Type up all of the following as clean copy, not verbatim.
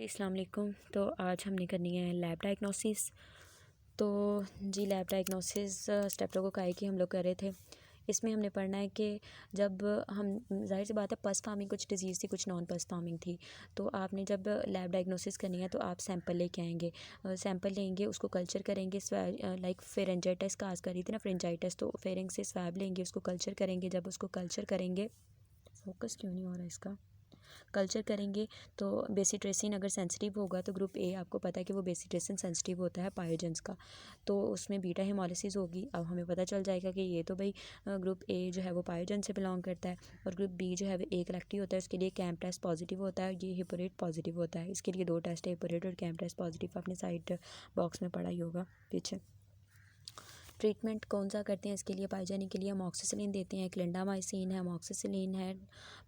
अस्सलाम वालेकुम। तो आज हमने करनी है लैब डायग्नोसिस। तो जी लैब डायग्नोसिस स्टेप्टोकोकाई की हम लोग कर रहे थे। इसमें हमने पढ़ना है कि जब हम जाहिर सी बात है पस फार्मिंग कुछ डिजीज़ थी, कुछ नॉन पस फार्मिंग थी। तो आपने जब लैब डायग्नोसिस करनी है तो आप सैंपल लेके आएंगे, सैंपल लेंगे, उसको कल्चर करेंगे। लाइक फेरेंजाइटिस का आज कर रही थी ना, फेरेंजाइटिस, तो फेरेंग से स्वैब लेंगे, उसको कल्चर करेंगे। जब उसको कल्चर करेंगे, फोकस क्यों नहीं हो रहा इसका, कल्चर करेंगे तो बेसिट्रेसिन अगर सेंसिटिव होगा तो ग्रुप ए आपको पता है कि वो बेसिट्रेसिन सेंसिटिव होता है पायोजेंस का, तो उसमें बीटा हेमोलिसिस होगी। अब हमें पता चल जाएगा कि ये तो भाई ग्रुप ए जो है वो पायोजेन से बिलोंग करता है, और ग्रुप बी जो है वो ए कलेक्टिव होता है, उसके लिए कैम्प टेस्ट पॉजिटिव होता है, ये हिपोरेट पॉजिटिव होता है। इसके लिए 2 टेस्ट है, हिपोरेट और कैम्प टेस्ट पॉजिटिव, आपने साइड बॉक्स में पढ़ा ही होगा पीछे। ट्रीटमेंट कौन सा करते हैं इसके लिए, पाए जाने के लिए अमॉक्सिसिलिन देते हैं, क्लिंडामाइसिन है, अमॉक्सिसिलिन है,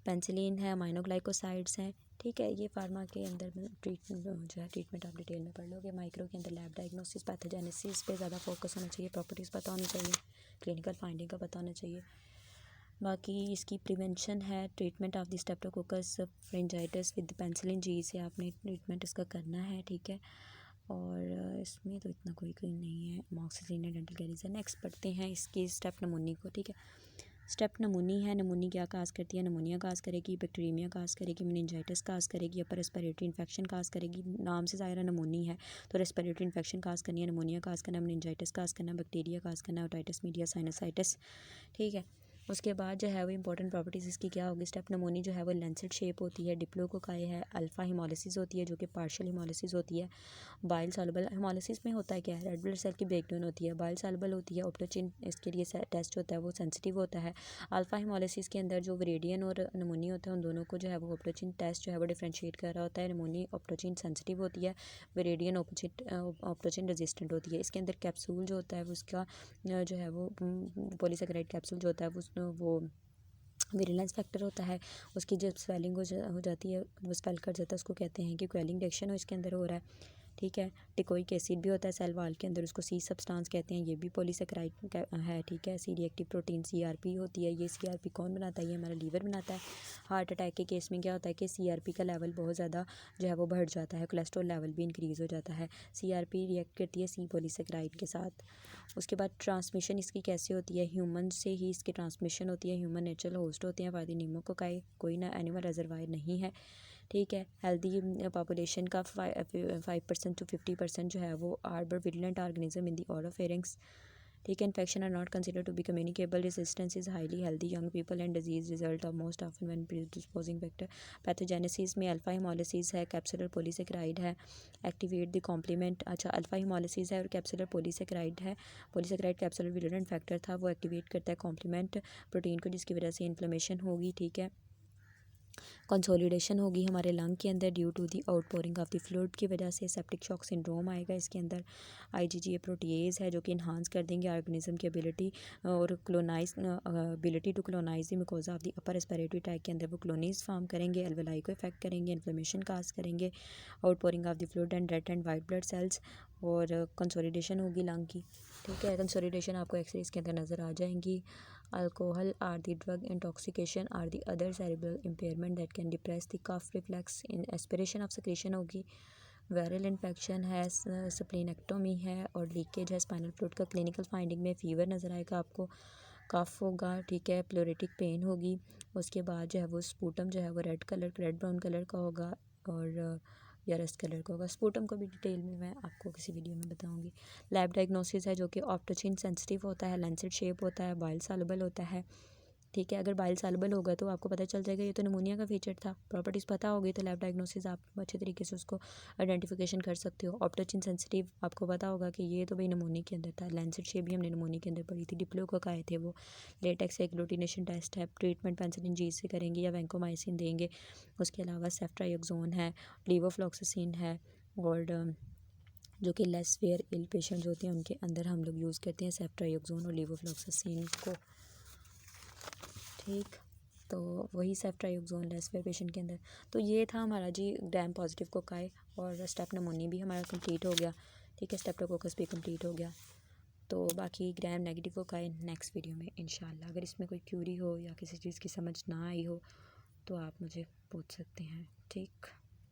पेंसिलिन है, अमाइनोग्लाइकोसाइड्स हैं। ठीक है, ये फार्मा के अंदर ट्रीटमेंट जो है, ट्रीटमेंट आप डिटेल में पढ़ लोगे। माइक्रो के अंदर लैब डायग्नोसिस, पैथोजेनेसिस पे ज़्यादा फोकस होना चाहिए, प्रॉपर्टीज़ पता होनी चाहिए, क्लिनिकल फाइंडिंग का पता होना चाहिए। बाकी इसकी प्रिवेंशन है, treatment of the streptococcus pharyngitis with penicillin G से आपने ट्रीटमेंट इसका करना है। ठीक है, और इसमें तो इतना कोई नहीं है। अमॉक्सिसिलिन डेंटल कैरीज है। नेक्स्ट पढ़ते हैं इसकी स्टेप नमूनी को। ठीक है, स्टेप नमूनी है। नमूनी क्या काज करती है, नमूनिया काज करेगी, बैक्टीरिया काज करेगी, मेनिंजाइटिस काज करेगी, अपर रेस्पिरेटरी इन्फेक्शन काज करेगी। नाम से ज़ाहिर नमूनी है तो रेस्पिरेटरी इन्फेक्शन काज करनी है, नमूनिया काज करना, मेनिंजाइटिस काज करना, बैक्टीरिया काज करना, ओटाइटिस मीडिया साइनसाइटिस। ठीक है, उसके बाद जो है वो इंपॉर्टेंट प्रॉपर्टीज़ इसकी क्या होगी। स्टेप नमूनी जो है वो लेंसेट शेप होती है, डिप्लोकोकाई है, अल्फ़ा हिमोलिसिस होती है जो कि पार्शियल हिमोलिसिस होती है। बाइल सॉल्युबल हिमोलिसिस में होता है क्या है, रेड ब्लड सेल की ब्रेकडाउन होती है। बाइल सॉल्युबल होती है, ऑप्टोचिन इसके लिए टेस्ट होता है वो सेंसिटिव होता है। अल्फ़ा हिमोलिसिस के अंदर जो वेरिडियन और नमूनी होता है उन दोनों को जो है वो ऑप्टोचिन टेस्ट जो है वो डिफ्रेंशिएट कर रहा होता है। नमूनी ऑप्टोचिन सेंसिटिव होती है, वेरिडियन ऑप्टोचिन रेजिस्टेंट होती है। इसके अंदर कैप्सूल जो होता है वो उसका जो है वो पॉलीसेकेराइड कैप्सूल जो होता है वो विरुलेंस फैक्टर होता है। उसकी जब स्वेलिंग हो जाती है, वो स्वेल कर जाता है, उसको कहते हैं कि क्वेलिंग रिएक्शन हो इसके अंदर हो रहा है। ठीक है, टिकोइक एसिड भी होता है सेल वाल के अंदर, उसको सी सब्सटेंस कहते हैं, ये भी पॉलीसेकेराइड है। ठीक है, सी रिएक्टिव प्रोटीन सीआरपी होती है। ये सीआरपी कौन बनाता है, ये हमारा लीवर बनाता है। हार्ट अटैक के केस में क्या होता है कि सीआरपी का लेवल बहुत ज़्यादा जो है वो बढ़ जाता है, कोलेस्ट्रॉल लेवल भी इंक्रीज़ हो जाता है। सीआरपी रिएक्ट करती है सी पॉलीसेकेराइड के साथ। उसके बाद ट्रांसमिशन इसकी कैसे होती है, ह्यूमन से ही इसकी ट्रांसमिशन होती है। ह्यूमन नेचुरल होस्ट होते हैं, फायदे नीमोकोकाई, कोई ना एनिमल रिजर्वायर नहीं है। ठीक है, हेल्दी पॉपुलेशन का 5% to 50% जो है वो harbour virulent organism in the oropharynx. ठीक है, infection are not consider to be communicable, resistance is highly healthy young people and disease result of most often when predisposing factor. Pathogenesis में alpha haemolysis है, capsular polysaccharide है, activate the complement. अच्छा, alpha haemolysis है और capsular polysaccharide है। Polysaccharide capsular virulent factor था, वो activate करता है कॉम्प्लीमेंट प्रोटीन को, जिसकी वजह से इन्फ्लेमेशन होगी। ठीक है, कंसोलिडेशन होगी हमारे लंग के अंदर due to the outpouring of the fluid की वजह से। सेप्टिक शॉक सिंड्रोम आएगा इसके अंदर। आईजीजीए प्रोटीएज है जो कि इन्हांस कर देंगे ऑर्गेनिज्म की एबिलिटी और ability to colonise the mucosa of the upper respiratory tract के अंदर वो क्लोनीज फॉर्म करेंगे, एल्वेलाई को इफेक्ट करेंगे, इन्फ्लेमेशन काज करेंगे, outpouring of the fluid and red and white blood cells, और कंसोलिडेशन होगी लंग की। ठीक है, कंसोलिडेशन आपको एक्सरेज के अंदर नज़र आ जाएंगी। Alcohol are the drug intoxication are the other cerebral impairment that can depress the cough reflex, in aspiration of secretion होगी। वायरल इन्फेक्शन है, स्प्लीनेक्टोमी है और लीकेज है स्पाइनल फ्लूइड का। क्लिनिकल फाइंडिंग में फीवर नज़र आएगा आपको, कफ होगा। ठीक है, प्लोरेटिक पेन होगी। उसके बाद जो है वो स्पूटम जो है वो रेड ब्राउन कलर का होगा और या रस्ट कलर का होगा। स्पूटम को भी डिटेल में मैं आपको किसी वीडियो में बताऊंगी। लैब डायग्नोसिस है जो कि ऑप्टोचिन सेंसिटिव होता है, लेंसेट शेप होता है, बाइल सॉल्युबल होता है। ठीक है, अगर बाइल सॉल्युबल होगा तो आपको पता चल जाएगा ये तो निमोनिया का फीचर था। प्रॉपर्टीज़ पता होगी तो लैब डायग्नोसिस आप अच्छे तरीके से उसको आइडेंटिफिकेशन कर सकते हो। ऑप्टोचिन सेंसिटिव आपको पता होगा कि ये तो भाई निमोनिया के अंदर था। लेंसेट शेप भी हमने निमोनिया के अंदर पढ़ी थी। डिप्लोकोकाई थे वो। लेटेक्स एग्लूटिनेशन टेस्ट है, ट्रीटमेंट पेंसिलिन जी से करेंगे या वैंकोमाइसिन देंगे। उसके अलावा सेफ्ट्रायोक्सोन है, लीवोफ्लॉक्सासिन है, और जो कि लेस वेयर इल पेशेंट्स होते हैं उनके अंदर हम लोग यूज़ करते हैं सेफ्ट्रायोक्सोन और लीवोफ्लॉक्सासिन को। ठीक, तो वही सेफ्ट्रायोक्सोन लेस वेयर पेशेंट के अंदर। तो ये था हमारा जी ग्राम पॉजिटिव कोकाई, और स्टेप नमूनी भी हमारा कंप्लीट हो गया। ठीक है, स्टेप्टोकोकस भी कंप्लीट हो गया। तो बाकी gram negative cocci next video में इंशाल्लाह। अगर इसमें कोई क्यूरी हो या किसी चीज़ की समझ ना आई हो तो आप मुझे पूछ सकते हैं। ठीक।